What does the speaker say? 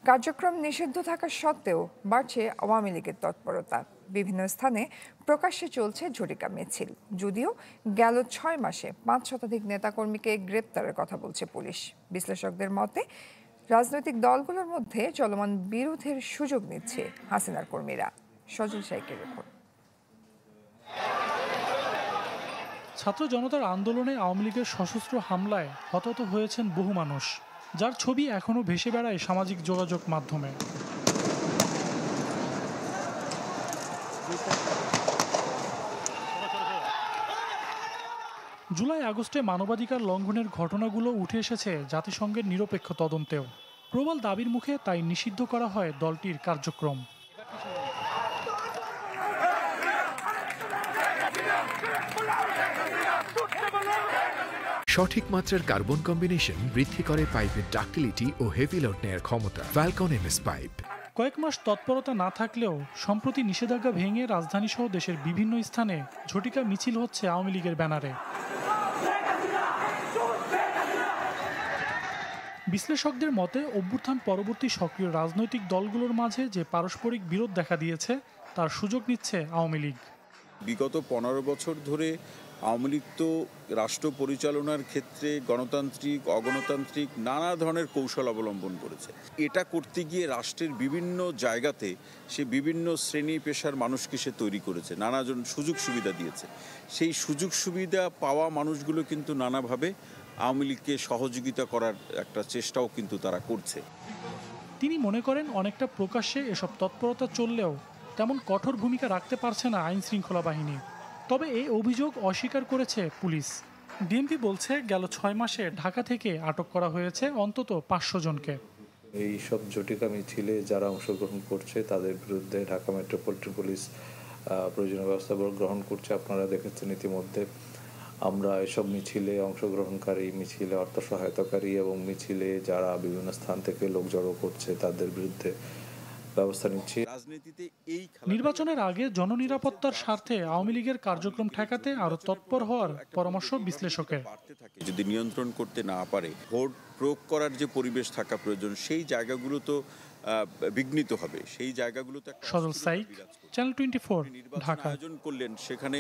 কার্যক্রম নিষিদ্ধ থাকা সত্ত্বেও বাড়ছে আওয়ামী লীগের তৎপরতা। বিভিন্ন স্থানে প্রকাশ্যে চলছে ঝটিকা মিছিল। যদিও গেল ৬ মাসে ৫ শতাধিক নেতাকর্মীকে গ্রেপ্তারের কথা বলছে পুলিশ। বিশ্লেষকদের মতে রাজনৈতিক দলগুলোর মধ্যে চলমান বিরোধের সুযোগ নিচ্ছে হাসিনার কর্মীরা। সজল শাইকের রিপোর্ট। ছাত্র জনতার আন্দোলনে আওয়ামী লীগের সশস্ত্র হামলায় হতাহত হয়েছেন বহু মানুষ, যার ছবি এখনও ভেসে বেড়ায় সামাজিক যোগাযোগ মাধ্যমে। জুলাই আগস্টে মানবাধিকার লঙ্ঘনের ঘটনাগুলো উঠে এসেছে জাতিসংঘের নিরপেক্ষ তদন্তেও। প্রবল দাবির মুখে তাই নিষিদ্ধ করা হয় দলটির কার্যক্রম। সঠিক মাত্রার কার্বন কম্বিনেশন বৃদ্ধি করে পাইপের ডাক্টিলিটি ও হেভি লোড নেয়ার ক্ষমতা। Falcon MS pipe. কয়েক মাস তৎপরতা না থাকলেও সম্প্রতি নিষেধাজ্ঞা ভেঙে রাজধানীসহ দেশের বিভিন্ন স্থানে ঝটিকা মিছিল হচ্ছে আওয়ামী লীগের ব্যানারে। বিশ্লেষকদের মতে অভ্যুত্থান পরবর্তী সক্রিয় রাজনৈতিক দলগুলোর মাঝে যে পারস্পরিক বিরোধ দেখা দিয়েছে তার সুযোগ নিচ্ছে আওয়ামী লীগ। বিগত ১৫ বছর ধরে আওয়ামী লীগ তো রাষ্ট্র পরিচালনার ক্ষেত্রে গণতান্ত্রিক অগণতান্ত্রিক নানা ধরনের কৌশল অবলম্বন করেছে। এটা করতে গিয়ে রাষ্ট্রের বিভিন্ন জায়গাতে সে বিভিন্ন শ্রেণী পেশার মানুষকে সে তৈরি করেছে, নানাজন সুযোগ সুবিধা দিয়েছে। সেই সুযোগ সুবিধা পাওয়া মানুষগুলো কিন্তু নানাভাবে আওয়ামী লীগকে সহযোগিতা করার একটা চেষ্টাও কিন্তু তারা করছে। তিনি মনে করেন অনেকটা প্রকাশ্যে এসব তৎপরতা চললেও তেমন কঠোর ভূমিকা রাখতে পারছে না আইন শৃঙ্খলা বাহিনী। তবে এই অভিযোগ অস্বীকার করেছে পুলিশ। ডিএমপি বলছে গেল ৬ মাসে ঢাকা থেকে আটক করা হয়েছে অন্তত ৫০০ জনকে। এই সব ঝটিকা মিছিলে যারা অংশগ্রহণ করছে তাদের বিরুদ্ধে ঢাকা মেট্রোপলিটন পুলিশ প্রয়োজনীয় ব্যবস্থা গ্রহণ করছে। আপনারা দেখেছেন ইতিমধ্যে আমরা এসব মিছিলে অংশগ্রহণকারী, মিছিলে অর্থ সহায়তাকারী এবং মিছিলে যারা বিভিন্ন স্থান থেকে লোক জড়ো করছে তাদের বিরুদ্ধে ব্যবস্থা নিচ্ছি। নির্বাচনের আগে জননিরাপত্তার স্বার্থে আওয়ামী লীগের কার্যক্রম ঠেকাতে আরো তৎপর হওয়ার পরামর্শ বিশ্লেষকের। যদি নিয়ন্ত্রণ করতে না পারে, ভোট প্রয়োগ করার যে পরিবেশ থাকা প্রয়োজন সেই জায়গাগুলো তো বিঘ্নিত হবে। সেই জায়গাগুলোতে সজল সাইক, চ্যানেল 24, ঢাকা। আয়োজন করলেন, সেখানে